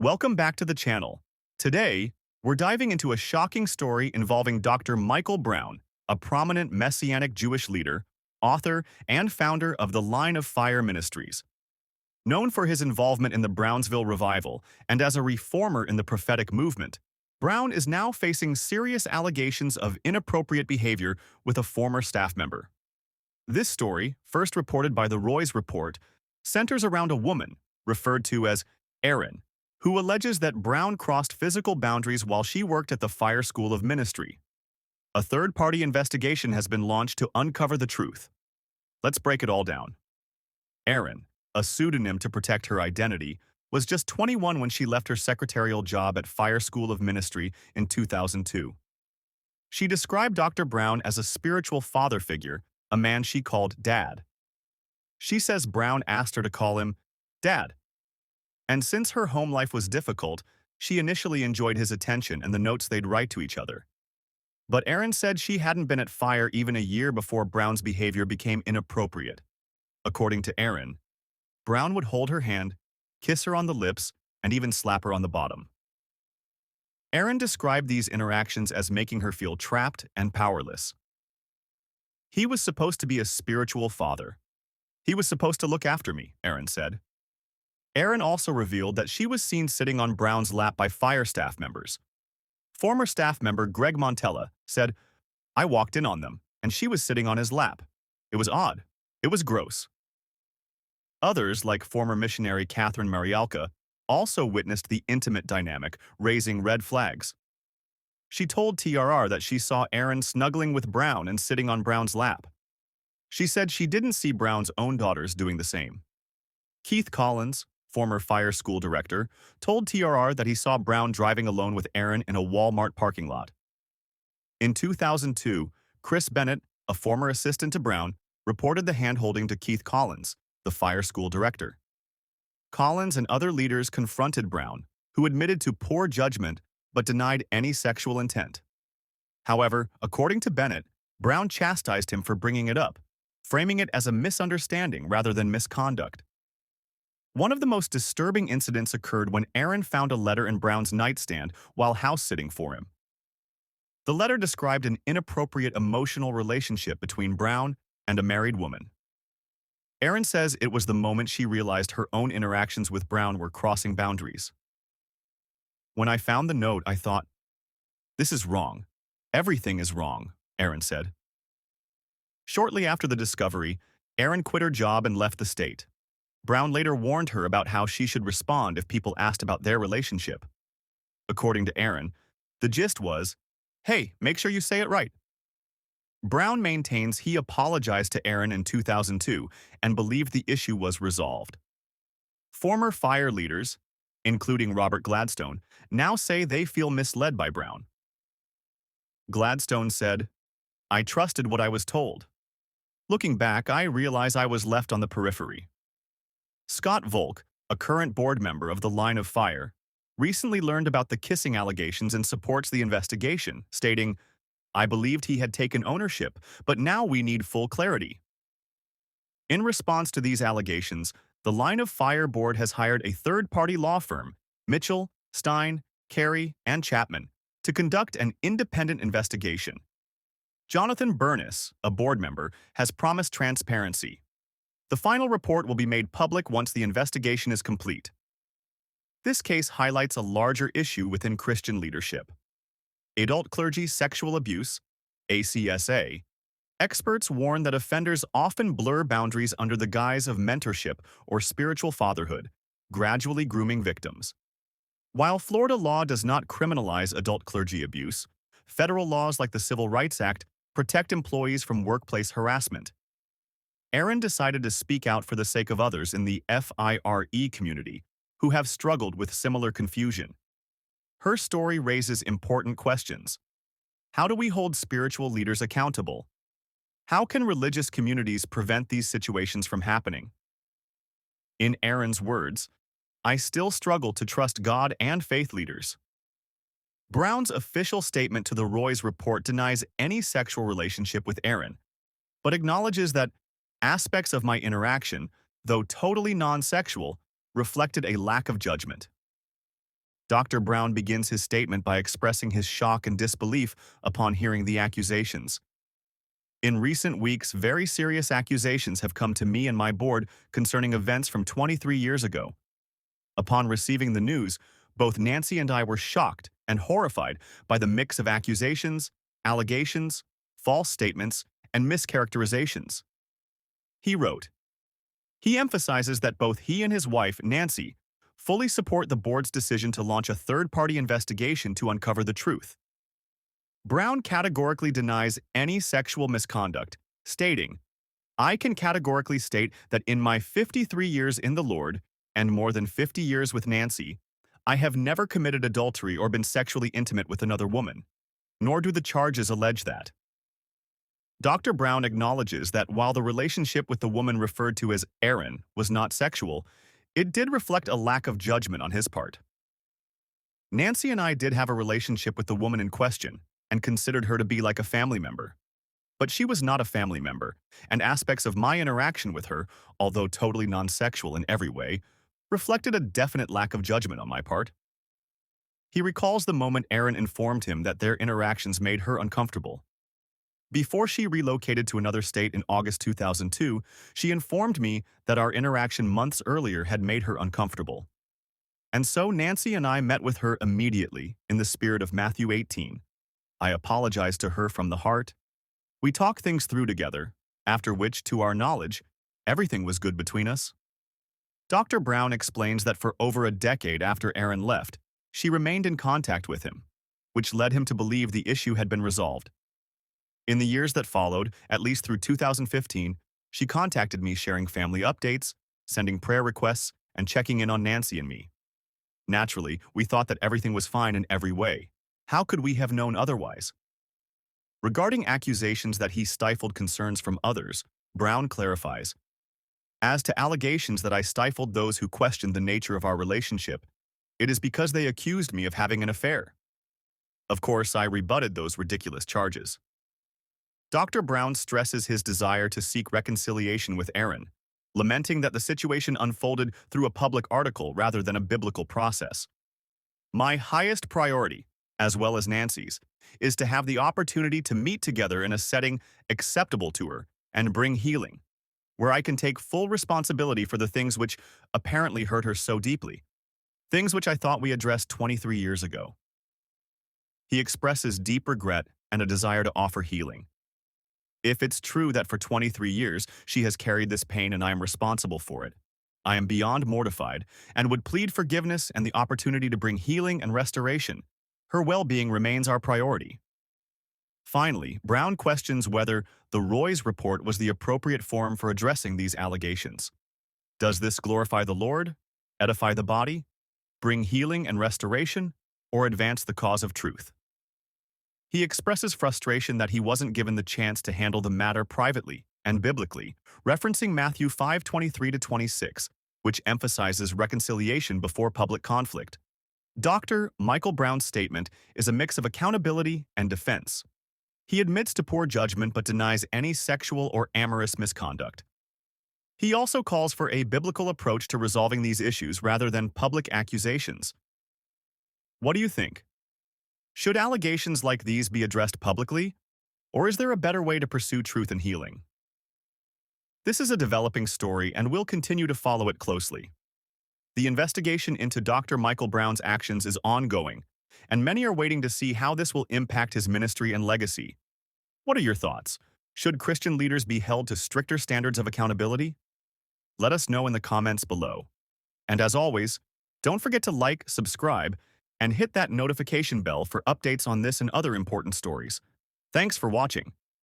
Welcome back to the channel. Today, we're diving into a shocking story involving Dr. Michael Brown, a prominent Messianic Jewish leader, author, and founder of the Line of Fire Ministries. Known for his involvement in the Brownsville revival and as a reformer in the prophetic movement, Brown is now facing serious allegations of inappropriate behavior with a former staff member. This story, first reported by the Roy's Report, centers around a woman, referred to as Erin, who alleges that Brown crossed physical boundaries while she worked at the Fire School of Ministry. A third-party investigation has been launched to uncover the truth. Let's break it all down. Erin, a pseudonym to protect her identity, was just 21 when she left her secretarial job at Fire School of Ministry in 2002. She described Dr. Brown as a spiritual father figure, a man she called Dad. She says Brown asked her to call him Dad. And since her home life was difficult, she initially enjoyed his attention and the notes they'd write to each other. But Erin said she hadn't been at Fire even a year before Brown's behavior became inappropriate. According to Erin, Brown would hold her hand, kiss her on the lips, and even slap her on the bottom. Erin described these interactions as making her feel trapped and powerless. He was supposed to be a spiritual father. He was supposed to look after me, Erin said. Erin also revealed that she was seen sitting on Brown's lap by Fire staff members. Former staff member Greg Montella said, "I walked in on them, and she was sitting on his lap. It was odd. It was gross." Others, like former missionary Catherine Marialka, also witnessed the intimate dynamic, raising red flags. She told TRR that she saw Erin snuggling with Brown and sitting on Brown's lap. She said she didn't see Brown's own daughters doing the same. Keith Collins, former Fire School director, told TRR that he saw Brown driving alone with Erin in a Walmart parking lot. In 2002, Chris Bennett, a former assistant to Brown, reported the hand-holding to Keith Collins, the Fire School director. Collins and other leaders confronted Brown, who admitted to poor judgment but denied any sexual intent. However, according to Bennett, Brown chastised him for bringing it up, framing it as a misunderstanding rather than misconduct. One of the most disturbing incidents occurred when Erin found a letter in Brown's nightstand while house-sitting for him. The letter described an inappropriate emotional relationship between Brown and a married woman. Erin says it was the moment she realized her own interactions with Brown were crossing boundaries. "When I found the note, I thought, this is wrong. Everything is wrong," Erin said. Shortly after the discovery, Erin quit her job and left the state. Brown later warned her about how she should respond if people asked about their relationship. According to Erin, the gist was, "Hey, make sure you say it right." Brown maintains he apologized to Erin in 2002 and believed the issue was resolved. Former Fire leaders, including Robert Gladstone, now say they feel misled by Brown. Gladstone said, "I trusted what I was told. Looking back, I realize I was left on the periphery." Scott Volk, a current board member of the Line of Fire, recently learned about the kissing allegations and supports the investigation, stating, "I believed he had taken ownership, but now we need full clarity." In response to these allegations, the Line of Fire board has hired a third-party law firm, Mitchell, Stein, Carey, and Chapman, to conduct an independent investigation. Jonathan Burness, a board member, has promised transparency. The final report will be made public once the investigation is complete. This case highlights a larger issue within Christian leadership. Adult clergy sexual abuse, ACSA. Experts warn that offenders often blur boundaries under the guise of mentorship or spiritual fatherhood, gradually grooming victims. While Florida law does not criminalize adult clergy abuse, federal laws like the Civil Rights Act protect employees from workplace harassment. Erin decided to speak out for the sake of others in the FIRE community who have struggled with similar confusion. Her story raises important questions. How do we hold spiritual leaders accountable? How can religious communities prevent these situations from happening? In Erin's words, "I still struggle to trust God and faith leaders." Brown's official statement to the Roy's Report denies any sexual relationship with Erin, but acknowledges that aspects of my interaction, though totally non-sexual, reflected a lack of judgment. Dr. Brown begins his statement by expressing his shock and disbelief upon hearing the accusations. In recent weeks, very serious accusations have come to me and my board concerning events from 23 years ago. Upon receiving the news, both Nancy and I were shocked and horrified by the mix of accusations, allegations, false statements, and mischaracterizations. He wrote, he emphasizes that both he and his wife, Nancy, fully support the board's decision to launch a third-party investigation to uncover the truth. Brown categorically denies any sexual misconduct, stating, I can categorically state that in my 53 years in the Lord and more than 50 years with Nancy, I have never committed adultery or been sexually intimate with another woman, nor do the charges allege that. Dr. Brown acknowledges that while the relationship with the woman referred to as Erin was not sexual, it did reflect a lack of judgment on his part. Nancy and I did have a relationship with the woman in question and considered her to be like a family member. But she was not a family member, and aspects of my interaction with her, although totally non-sexual in every way, reflected a definite lack of judgment on my part. He recalls the moment Erin informed him that their interactions made her uncomfortable. Before she relocated to another state in August 2002, she informed me that our interaction months earlier had made her uncomfortable. And so Nancy and I met with her immediately in the spirit of Matthew 18. I apologized to her from the heart. We talked things through together, after which, to our knowledge, everything was good between us. Dr. Brown explains that for over a decade after Erin left, she remained in contact with him, which led him to believe the issue had been resolved. In the years that followed, at least through 2015, she contacted me sharing family updates, sending prayer requests, and checking in on Nancy and me. Naturally, we thought that everything was fine in every way. How could we have known otherwise? Regarding accusations that he stifled concerns from others, Brown clarifies, as to allegations that I stifled those who questioned the nature of our relationship, it is because they accused me of having an affair. Of course, I rebutted those ridiculous charges. Dr. Brown stresses his desire to seek reconciliation with Erin, lamenting that the situation unfolded through a public article rather than a biblical process. My highest priority, as well as Nancy's, is to have the opportunity to meet together in a setting acceptable to her and bring healing, where I can take full responsibility for the things which apparently hurt her so deeply, things which I thought we addressed 23 years ago. He expresses deep regret and a desire to offer healing. If it's true that for 23 years she has carried this pain and I am responsible for it, I am beyond mortified and would plead forgiveness and the opportunity to bring healing and restoration. Her well-being remains our priority. Finally, Brown questions whether the Roy's report was the appropriate forum for addressing these allegations. Does this glorify the Lord, edify the body, bring healing and restoration, or advance the cause of truth? He expresses frustration that he wasn't given the chance to handle the matter privately and biblically, referencing Matthew 5:23-26, which emphasizes reconciliation before public conflict. Dr. Michael Brown's statement is a mix of accountability and defense. He admits to poor judgment but denies any sexual or amorous misconduct. He also calls for a biblical approach to resolving these issues rather than public accusations. What do you think? Should allegations like these be addressed publicly, or is there a better way to pursue truth and healing? This is a developing story and we'll continue to follow it closely. The investigation into Dr. Michael Brown's actions is ongoing, and many are waiting to see how this will impact his ministry and legacy. What are your thoughts? Should Christian leaders be held to stricter standards of accountability? Let us know in the comments below. And as always, don't forget to like, subscribe, and hit that notification bell for updates on this and other important stories. Thanks for watching.